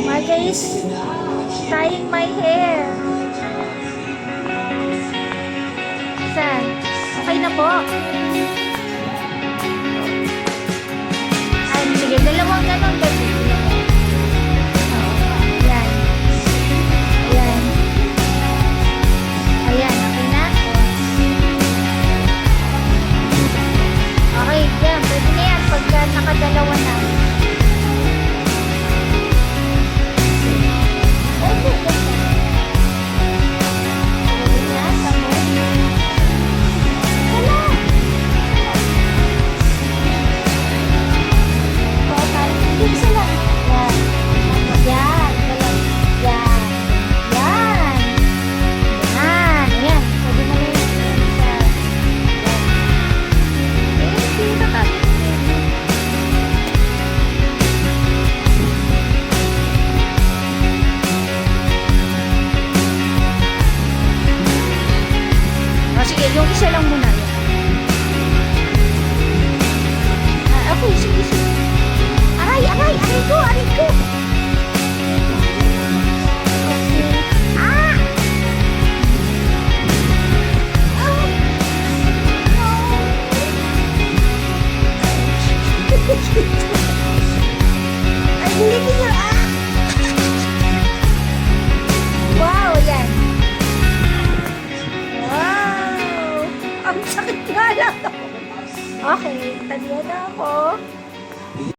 Marga is tying my hair. Saan? Okay na po. Sige, dalawang ganon kasi. Ayan. Ayan. Ayan, okay na. Okay, yan. Pwede na yan pagka nakadalawa na. Sige, yung isa lang muna. Okay, sige, sige. Aray, aray, aray ko, aray ko. Okay. Ah! Oh! Ay, hindi niya. Ah! Wow, yan. Ang sakit nga lang. Okay, taliya na ako.